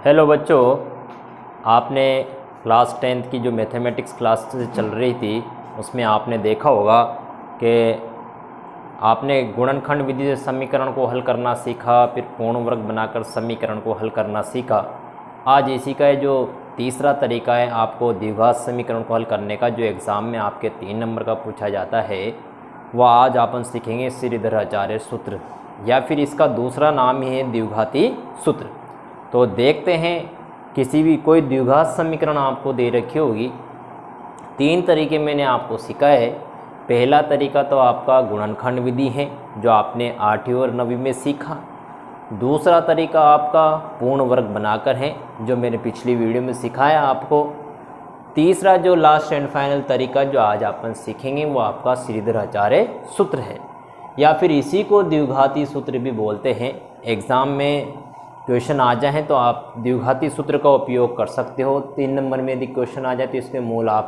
Hello बच्चों, आपने class 10th की जो मैथमेटिक्स क्लास चल रही थी उसमें आपने देखा होगा कि आपने गुणनखंड विधि से समीकरण को हल करना सीखा, फिर पूर्ण वर्ग बनाकर समीकरण को हल करना सीखा। आज इसी का जो तीसरा तरीका है आपको द्विघात समीकरण को हल करने का, जो एग्ज़ाम में आपके 3 नंबर का पूछा जाता है, वह आज अपन सीखेंगे श्रीधराचार्य सूत्र, या फिर इसका दूसरा नाम ही है द्विघाती सूत्र। तो देखते हैं, किसी भी कोई द्विघात समीकरण आपको दे रखी होगी। 3 तरीके मैंने आपको सिखाए है। पहला तरीका तो आपका गुणनखंड विधि है, जो आपने 8वीं और 9वीं में सीखा। दूसरा तरीका आपका पूर्ण वर्ग बनाकर है, जो मैंने पिछली वीडियो में सिखाया आपको। तीसरा जो लास्ट एंड फाइनल तरीका जो आज अपन सीखेंगे वो आपका श्रीधराचार्य सूत्र है, या फिर इसी को द्विघाती सूत्र भी बोलते हैं। एग्ज़ाम में क्वेश्चन आ जाए तो आप द्विघाती सूत्र का उपयोग कर सकते हो। 3 नंबर में यदि क्वेश्चन आ जाए तो इसके मूल आप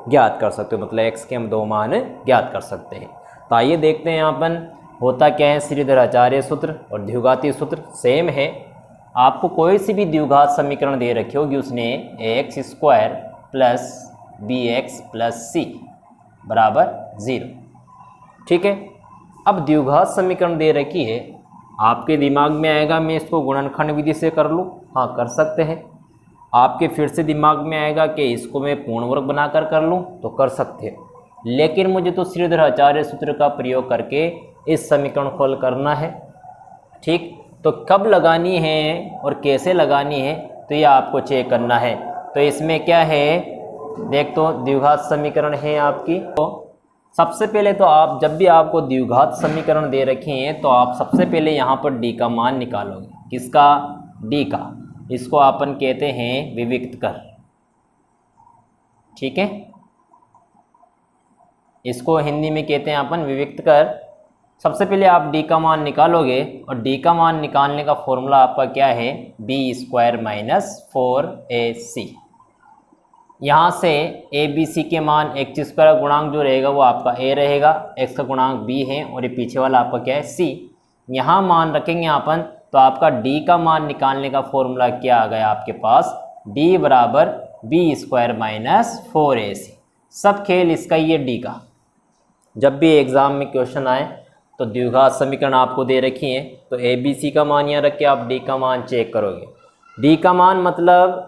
ज्ञात कर सकते हो, मतलब x के हम 2 मान ज्ञात कर सकते हैं। तो आइए देखते हैं अपन होता क्या है। श्रीधराचार्य सूत्र और द्विघाती सूत्र सेम है। आपको कोई सी भी द्विघात समीकरण दे रखी होगी, उसने ax² plus bx plus c बराबर 0, ठीक है। अब द्विघात समीकरण दे रखी है, आपके दिमाग में आएगा मैं इसको गुणनखंड विधि से कर लूँ, हाँ कर सकते हैं। आपके फिर से दिमाग में आएगा कि इसको मैं पूर्ण वर्ग बनाकर कर लूँ, तो कर सकते हैं। लेकिन मुझे तो श्रीधराचार्य सूत्र का प्रयोग करके इस समीकरण को हल करना है, ठीक। तो कब लगानी है और कैसे लगानी है, तो ये आपको चेक करना है। तो इसमें क्या है, देख तो द्विघात समीकरण है आपकी। तो सबसे पहले तो आप जब भी आपको द्विघात समीकरण दे रखे हैं तो आप सबसे पहले यहाँ पर d का मान निकालोगे। किसका? d का। इसको अपन कहते हैं विविक्त कर, ठीक है। इसको हिंदी में कहते हैं अपन विविक्त कर। सबसे पहले आप d का मान निकालोगे, और d का मान निकालने का फॉर्मूला आपका क्या है, b² माइनस 4ac। यहाँ से ए बी सी के मान x² का गुणांक जो रहेगा वो आपका a रहेगा, x का गुणांक b है, और ये पीछे वाला आपका क्या है, c। यहाँ मान रखेंगे अपन, तो आपका d का मान निकालने का फॉर्मूला क्या आ गया आपके पास, d बराबर b² माइनस 4ac। सब खेल इसका ये d का। जब भी एग्ज़ाम में क्वेश्चन आए तो द्विघात समीकरण आपको दे रखी है, तो ए बी सी का मान यहाँ रख के आप d का मान चेक करोगे। d का मान मतलब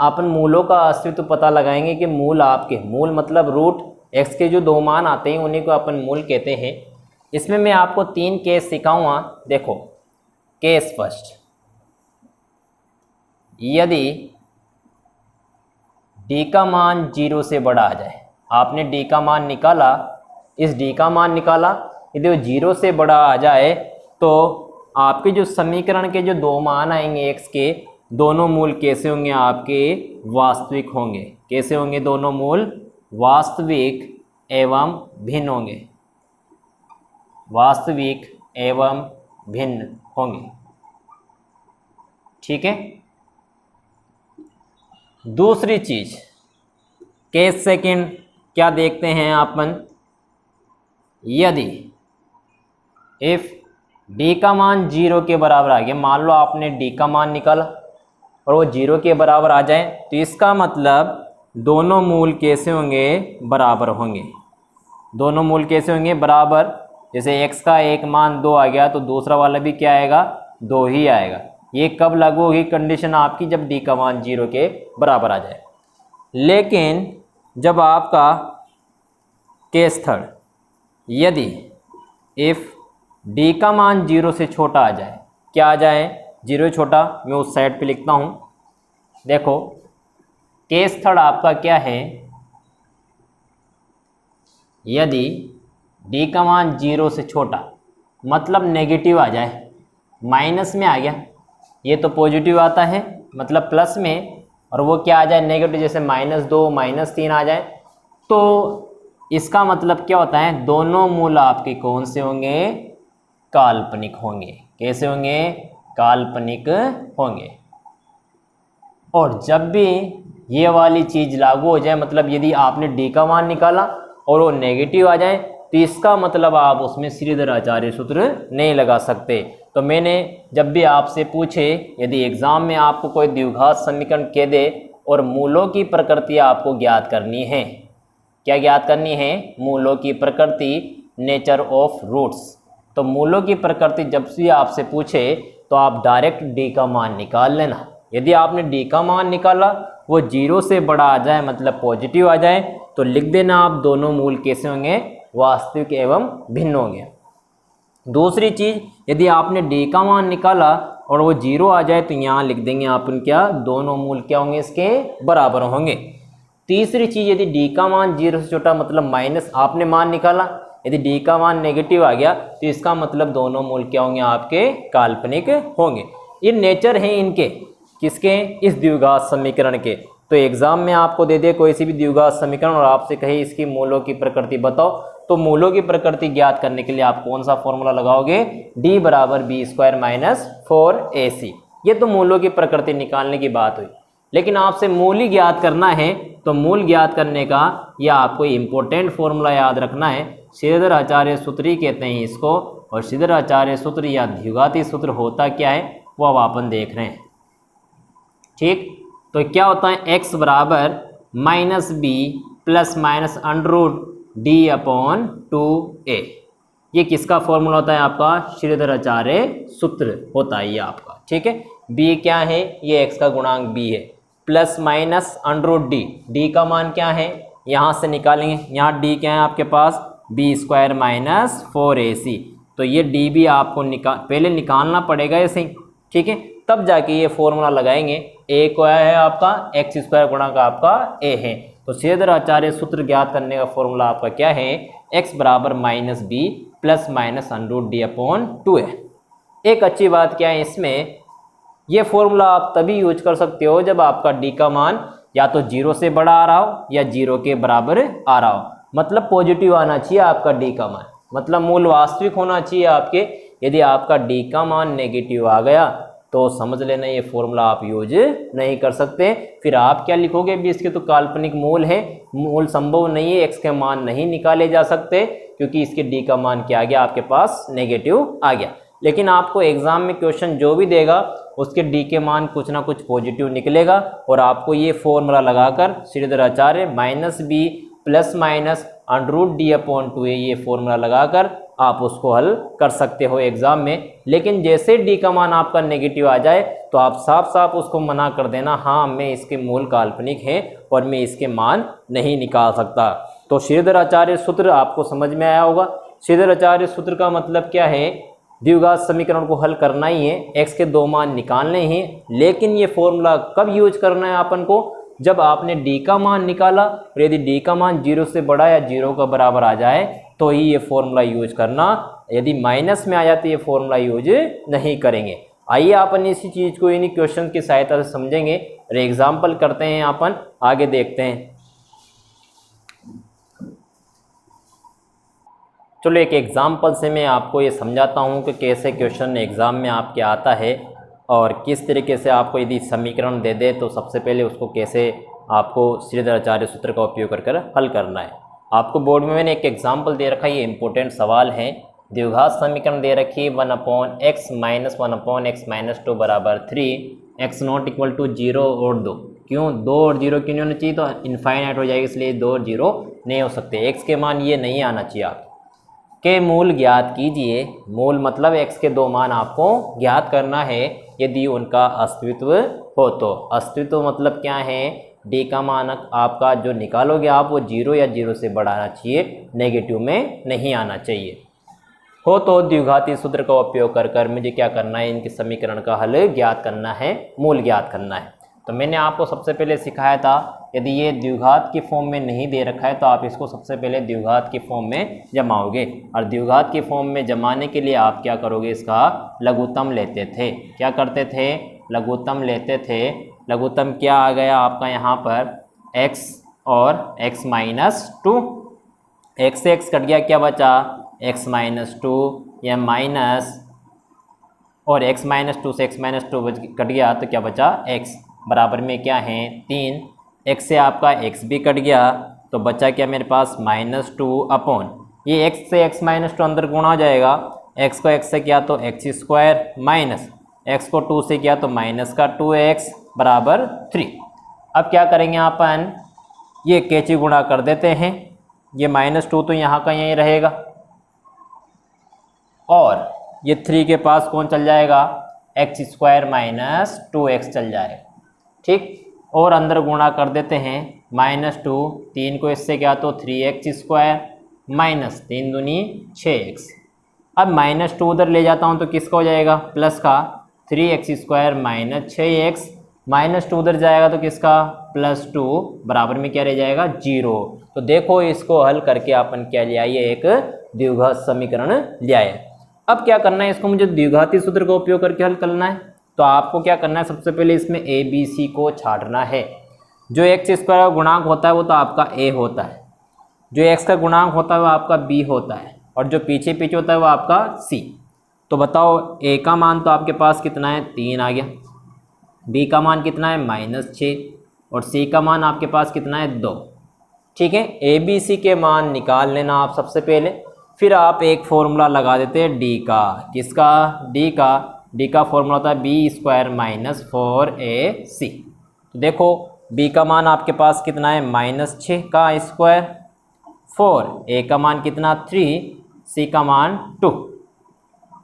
अपन मूलों का अस्तित्व पता लगाएंगे कि मूल आपके, मूल मतलब रूट x के जो 2 मान आते हैं उन्हीं को अपन मूल कहते हैं। इसमें मैं आपको 3 केस सिखाऊंगा। देखो, केस फर्स्ट, यदि d का मान 0 से बड़ा आ जाए, आपने d का मान निकाला, इस d का मान निकाला, यदि वो 0 से बड़ा आ जाए तो आपके जो समीकरण के जो 2 मान आएंगे x के, दोनों मूल कैसे होंगे, आपके वास्तविक होंगे। कैसे होंगे? दोनों मूल वास्तविक एवं भिन्न होंगे, वास्तविक एवं भिन्न होंगे, ठीक है। दूसरी चीज, केस सेकंड क्या देखते हैं अपन, यदि इफ d का मान 0 के बराबर आ गया, मान लो आपने d का मान निकाला और वो 0 के बराबर आ जाए, तो इसका मतलब दोनों मूल कैसे होंगे, बराबर होंगे। दोनों मूल कैसे होंगे, बराबर। जैसे x का एक मान 2 आ गया तो दूसरा वाला भी क्या आएगा, 2 ही आएगा। ये कब लागू होगी कंडीशन आपकी, जब d का मान 0 के बराबर आ जाए। लेकिन जब आपका केस थर्ड, यदि इफ d का मान 0 से छोटा आ जाए, क्या आ जाए, 0 छोटा, मैं उस साइड पे लिखता हूँ। देखो, केस थर्ड आपका क्या है, यदि d का मान 0 से छोटा मतलब नेगेटिव आ जाए, माइनस में आ गया, ये तो पॉजिटिव आता है मतलब प्लस में, और वो क्या आ जाए, नेगेटिव, जैसे -2 -3 आ जाए, तो इसका मतलब क्या होता है, दोनों मूल आपके कौन से होंगे, काल्पनिक होंगे। कैसे होंगे, काल्पनिक होंगे। और जब भी ये वाली चीज़ लागू हो जाए, मतलब यदि आपने d का मान निकाला और वो नेगेटिव आ जाए, तो इसका मतलब आप उसमें श्रीधर आचार्य सूत्र नहीं लगा सकते। तो मैंने जब भी आपसे पूछे, यदि एग्जाम में आपको कोई द्विघात समीकरण कह दे और मूलों की प्रकृति आपको ज्ञात करनी है, क्या ज्ञात करनी है? मूलों की प्रकृति, नेचर ऑफ रूट्स। तो मूलों की प्रकृति जब भी आपसे पूछे तो आप डायरेक्ट डी का मान निकाल लेना। यदि आपने डी का मान निकाला, वो 0 से बड़ा आ जाए मतलब पॉजिटिव आ जाए, तो लिख देना आप दोनों मूल कैसे होंगे? वास्तविक एवं भिन्न होंगे। दूसरी चीज, यदि आपने डी का मान निकाला और वो 0 आ जाए तो यहाँ लिख देंगे आप क्या? दोनों मूल क्या होंगे? इसके बराबर होंगे। तीसरी चीज, यदि डी का मान 0 से छोटा मतलब माइनस आपने मान निकाला, यदि डी का मान नेगेटिव आ गया तो इसका मतलब दोनों मूल क्या होंगे? आपके काल्पनिक होंगे। ये नेचर हैं इनके, किसके? इस द्विघात समीकरण के। तो एग्जाम में आपको दे दे कोई सी भी द्विघात समीकरण और आपसे कहे इसकी मूलों की प्रकृति बताओ, तो मूलों की प्रकृति ज्ञात करने के लिए आप कौन सा फॉर्मूला लगाओगे? d बराबर बी स्क्वायर माइनस 4ac। ये तो मूलों की प्रकृति निकालने की बात हुई, लेकिन आपसे मूल ही ज्ञात करना है। तो मूल ज्ञात करने का यह आपको इम्पोर्टेंट फॉर्मूला याद रखना है, श्रीधर आचार्य सूत्र ही कहते हैं इसको। और श्रीधर आचार्य सूत्र या द्विघाती सूत्र होता क्या है वो अब अपन देख रहे हैं। ठीक, तो क्या होता है? x बराबर minus B plus minus under root D upon 2a। ये किसका फॉर्मूला होता है? आपका श्रीधर आचार्य सूत्र होता है ये आपका। ठीक है, b क्या है? ये x का गुणांक b है, plus minus under root D, D का मान क्या है? यहाँ से निकालेंगे, यहाँ d क्या है आपके पास? B square minus 4ac। तो ये डी भी आपको पहले निकालना पड़ेगा ऐसे ही, ठीक है, तब जाके ये फॉर्मूला लगाएंगे। a क्या है आपका? एक्स स्क्वायर गुणा का आपका a है। तो श्रीधर आचार्य सूत्र ज्ञात करने का फॉर्मूला आपका क्या है? x बराबर minus B plus minus under root D upon 2a। एक अच्छी बात क्या है इसमें, ये फॉर्मूला आप तभी यूज कर सकते हो जब आपका डी का मान या तो 0 से बड़ा आ रहा हो या 0 के बराबर आ रहा हो, मतलब पॉजिटिव आना चाहिए आपका डी का मान, मतलब मूल वास्तविक होना चाहिए आपके। यदि आपका डी का मान नेगेटिव आ गया तो समझ लेना ये फॉर्मूला आप यूज नहीं कर सकते। फिर आप क्या लिखोगे? भी इसके तो काल्पनिक मूल है, मूल संभव नहीं है, एक्स के मान नहीं निकाले जा सकते क्योंकि इसके डी का मान क्या आ गया? आपके पास नेगेटिव आ गया। लेकिन आपको एग्जाम में क्वेश्चन जो भी देगा उसके डी के मान कुछ ना कुछ पॉजिटिव निकलेगा और आपको ये फॉर्मूला लगाकर Shridhar Acharya minus B plus minus under root D upon 2a ये फॉर्मूला लगाकर आप उसको हल कर सकते हो एग्जाम में। लेकिन जैसे डी का मान आपका नेगेटिव आ जाए तो आप साफ साफ उसको मना कर देना, हाँ मैं इसके मूल काल्पनिक है और मैं इसके मान नहीं निकाल सकता। तो श्रीधर आचार्य सूत्र आपको समझ में आया होगा। श्रीधर आचार्य सूत्र का मतलब क्या है? द्विघात समीकरण को हल करना ही है, एक्स के 2 मान निकालने हैं। लेकिन ये फॉर्मूला कब यूज करना है अपन को? जब आपने डी का मान निकाला और यदि डी का मान 0 से बड़ा या 0 का बराबर आ जाए तो ही ये फॉर्मूला यूज करना, यदि माइनस में आ जाए तो ये फॉर्मूला यूज नहीं करेंगे। आइए अपन इसी चीज़ को इन्हीं क्वेश्चन की सहायता से समझेंगे और एग्जाम्पल करते हैं, अपन आगे देखते हैं। चलो एक एग्जाम्पल से मैं आपको ये समझाता हूँ कि कैसे क्वेश्चन एग्ज़ाम में आपके आता है और किस तरीके से आपको यदि समीकरण दे दे तो सबसे पहले उसको कैसे आपको श्रीधर आचार्य सूत्र का उपयोग कर हल करना है। आपको बोर्ड में मैंने एक एग्जाम्पल दे रखा है, ये इंपॉर्टेंट सवाल है। द्विघात समीकरण दे रखी है 1/x माइनस 1/x माइनस 2 बराबर 3, x नॉट इक्वल टू 0 और 2। क्यों 2 और 0 क्यों नहीं होना चाहिए? तो इनफाइनाइट हो जाएगी, इसलिए 2 और 0 नहीं हो सकते। x के मान ये नहीं आना चाहिए। आप के मूल ज्ञात कीजिए। मूल मतलब x के 2 मान आपको ज्ञात करना है यदि उनका अस्तित्व हो तो। अस्तित्व मतलब क्या है? डी का मान आपका जो निकालोगे आप वो 0 या 0 से बड़ा आना चाहिए, नेगेटिव में नहीं आना चाहिए। हो तो द्विघाती सूत्र का उपयोग कर मुझे क्या करना है? इनके समीकरण का हल ज्ञात करना है, मूल ज्ञात करना है। तो मैंने आपको सबसे पहले सिखाया था यदि ये द्विघात की फॉर्म में नहीं दे रखा है तो आप इसको सबसे पहले द्विघात की फॉर्म में जमाओगे और द्विघात की फॉर्म में जमाने के लिए आप क्या करोगे? इसका लघुत्तम लेते थे। क्या करते थे? लघुत्तम लेते थे। लघुत्तम क्या आ गया आपका यहाँ पर? x और x माइनस 2, x से x कट गया, क्या बचा? x माइनस 2 या माइनस, और x माइनस 2 से x माइनस 2 कट गया तो क्या बचा? x बराबर में क्या है? 3। x से आपका x भी कट गया तो बचा क्या मेरे पास? -2 अपॉन ये x से x माइनस 2 अंदर गुणा हो जाएगा, x को x से किया तो x स्क्वायर माइनस x को 2 से किया तो माइनस का 2x बराबर 3। अब क्या करेंगे अपन, ये कैची गुणा कर देते हैं, ये -2 तो यहाँ का यहीं रहेगा और ये 3 के पास कौन चल जाएगा, x स्क्वायर माइनस 2x चल जाएगा, ठीक। और अंदर गुणा कर देते हैं, -2 3 को इससे क्या तो 3x स्क्वायर माइनस 3 दूनी 6x। अब -2 उधर ले जाता हूँ तो किसका हो जाएगा, प्लस का 3x स्क्वायर माइनस 6x, -2 उधर जाएगा तो किसका, +2 बराबर में क्या रह जाएगा, 0। तो देखो इसको हल करके अपन क्या ले आए, एक द्विघात समीकरण ले आए। अब क्या करना है, इसको मुझे द्विघाती सूत्र का उपयोग करके हल करना है। तो आपको क्या करना है, सबसे पहले इसमें a b c को छाटना है। जो x स्क्वायर का गुणांक होता है वो तो आपका a होता है, जो x का गुणांक होता है वो आपका b होता है, और जो पीछे पीछे होता है वो आपका c। तो बताओ a का मान तो आपके पास कितना है, 3 आ गया, b का मान कितना है -6, और c का मान आपके पास कितना है 2। ठीक है, a b c के मान निकाल लेना आप सबसे पहले, फिर आप एक फॉर्मूला लगा देते हैं d का, किसका, d का फॉर्मूला होता है b स्क्वायर माइनस 4ac। तो देखो b का मान आपके पास कितना है, -6 का स्क्वायर, 4, a का मान कितना 3, c का मान 2,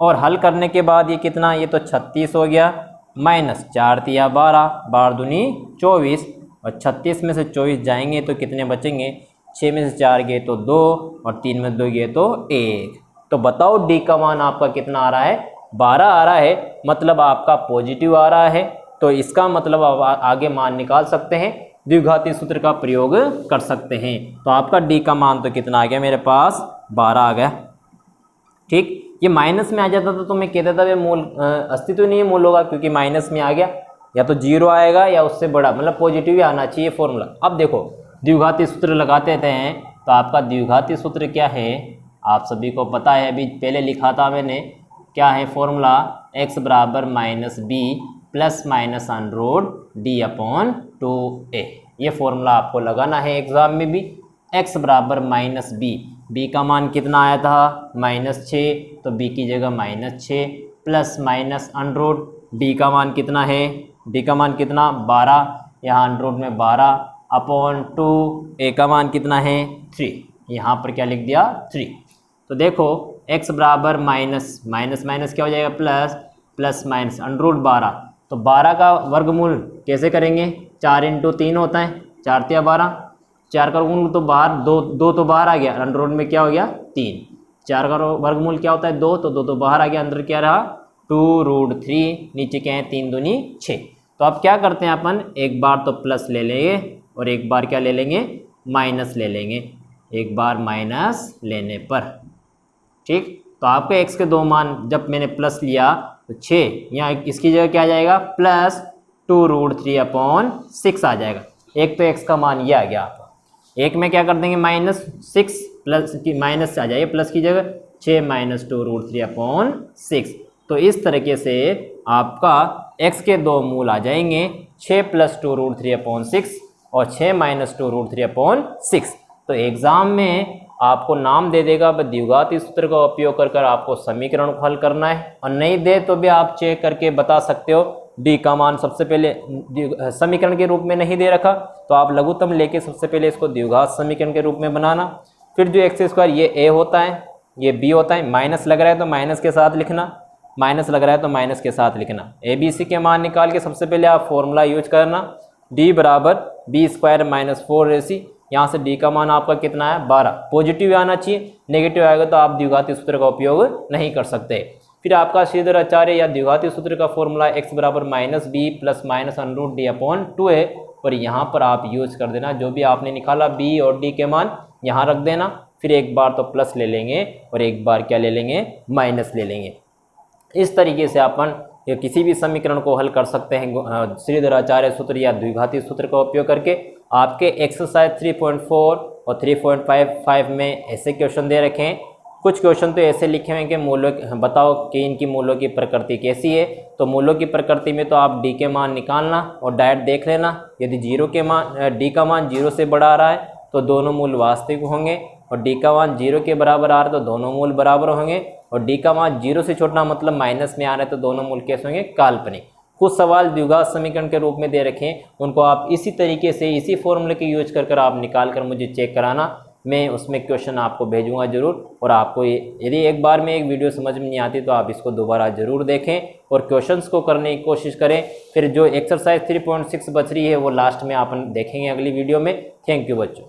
और हल करने के बाद ये कितना, ये तो 36 हो गया, -4 तिया 12, 12 दूनी 24, और 36 में से 24 जाएंगे तो कितने बचेंगे, 6 में से 4 गए तो 2, और 3 में 2 गए तो 1। तो बताओ d का मान आपका कितना आ रहा है, 12 आ रहा है, मतलब आपका पॉजिटिव आ रहा है। तो इसका मतलब आप आगे मान निकाल सकते हैं, द्विघाती सूत्र का प्रयोग कर सकते हैं। तो आपका d का मान तो कितना आ गया, मेरे पास 12 आ गया, ठीक। ये माइनस में आ जाता तो मैं कहता था मूल अस्तित्व नहीं है मूल होगा, क्योंकि माइनस में आ गया, या तो 0 आएगा या उससे बड़ा, मतलब पॉजिटिव ही आना चाहिए फॉर्मूला। अब देखो द्विघाती सूत्र लगाते हैं, तो आपका द्विघाती सूत्र क्या है, आप सभी को पता है, अभी पहले लिखा था मैंने, क्या है फॉर्मूला, x बराबर -b प्लस माइनस √d/2a। ये फॉर्मूला आपको लगाना है एग्जाम में भी। x बराबर -b का मान कितना आया था, -6, तो b की जगह -6 प्लस माइनस √d का मान कितना है, d का मान कितना 12, यहाँ √ में 12/2, a का मान कितना है 3, यहाँ पर क्या लिख दिया 3। तो देखो x बराबर माइनस क्या हो जाएगा, प्लस माइनस √12, तो 12 का वर्गमूल कैसे करेंगे, 4 × 3 होता है, 4 तिया 12, 4 का वर्गमूल तो बाहर 2 तो बाहर आ गया, √ में क्या हो गया 3, 4 का वर्गमूल क्या होता है 2, तो 2 तो बाहर आ गया, अंदर क्या रहा 2√3, नीचे क्या है 3 दूनी 6। तो अब क्या करते हैं अपन, एक बार तो प्लस ले लेंगे और एक बार क्या ले लेंगे, माइनस ले लेंगे, एक बार माइनस लेने पर, ठीक। तो आपके x के 2 मान जब मैंने प्लस लिया तो 6, यहाँ इसकी जगह क्या आ जाएगा, +2√3/6 आ जाएगा। एक तो x का मान ये आ गया, आपका एक में क्या कर देंगे -6, प्लस की माइनस से आ जाएगा प्लस की जगह 6 - 2√3/6। तो इस तरीके से आपका x के 2 मूल आ जाएंगे, 6 + 2√3/6 और 6 - 2√3/6। तो एग्ज़ाम में आपको नाम दे देगा, द्विघाती सूत्र का उपयोग कर आपको समीकरण को हल करना है, और नहीं दे तो भी आप चेक करके बता सकते हो। d का मान सबसे पहले समीकरण के रूप में नहीं दे रखा, तो आप लघुत्तम लेके सबसे पहले इसको द्विघात समीकरण के रूप में बनाना। फिर जो x² ये a होता है, ये b होता है, माइनस लग रहा है तो माइनस के साथ लिखना, माइनस लग रहा है तो माइनस के साथ लिखना। a b c के मान निकाल के सबसे पहले आप फॉर्मूला यूज करना, d बराबर b² - 4ac। यहाँ से d का मान आपका कितना है 12, पॉजिटिव आना चाहिए, नेगेटिव आएगा तो आप द्विघाती सूत्र का उपयोग नहीं कर सकते। फिर आपका श्रीधराचार्य या द्विघाती सूत्र का फॉर्मूला x बराबर -b प्लस माइनस √d/2 है, और यहाँ पर आप यूज कर देना जो भी आपने निकाला b और d के मान यहाँ रख देना। फिर एक बार तो प्लस ले लेंगे और एक बार क्या ले लेंगे, माइनस ले लेंगे। इस तरीके से अपन किसी भी समीकरण को हल कर सकते हैं श्रीधराचार्य सूत्र या द्विघाती सूत्र का उपयोग करके। आपके एक्सरसाइज 3.4 और 3.55 में ऐसे क्वेश्चन दे रखे हैं। कुछ क्वेश्चन तो ऐसे लिखे हुए हैं कि मूलों बताओ कि इनकी मूलों की प्रकृति कैसी है। तो मूलों की प्रकृति में तो आप डी के मान निकालना और डायरेक्ट देख लेना। यदि डी का मान 0 से बड़ा आ रहा है तो दोनों मूल वास्तविक होंगे, और डी का मान 0 के बराबर आ रहा है तो दोनों मूल बराबर होंगे, और डी का मान 0 से छोटा मतलब माइनस में आ रहा है तो दोनों मूल कैसे होंगे, काल्पनिक। कुछ सवाल द्विघात समीकरण के रूप में दे रखे हैं, उनको आप इसी तरीके से इसी फॉर्मूले के यूज कर आप निकाल कर मुझे चेक कराना, मैं उसमें क्वेश्चन आपको भेजूंगा जरूर। और आपको यदि एक बार में एक वीडियो समझ में नहीं आती तो आप इसको दोबारा जरूर देखें और क्वेश्चंस को करने की कोशिश करें। फिर जो एक्सरसाइज 3.6 बच रही है वो लास्ट में आप देखेंगे अगली वीडियो में। थैंक यू बच्चों।